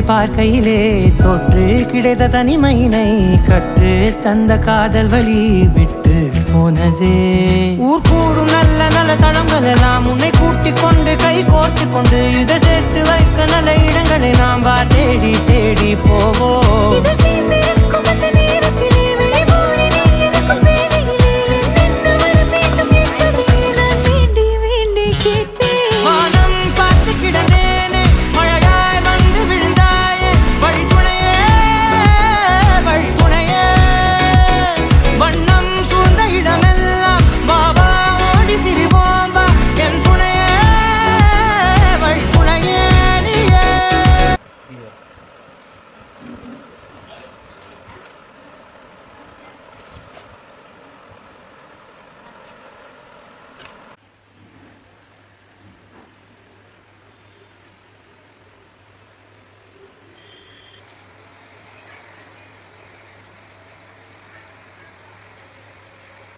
பார்க்கையிலே தொற்று கிடைத்த தனிமையினை கற்று தந்த காதல் வழி விட்டு போனதே. ஊர் கூடும் நல்ல நல்ல தளங்கள் எல்லாம் உன்னை கூட்டிக் கொண்டு கை கோர்த்து கொண்டு இதை சேர்த்து வைக்க நல்ல இடங்களை நாம் தேடி தேடி போவோம்.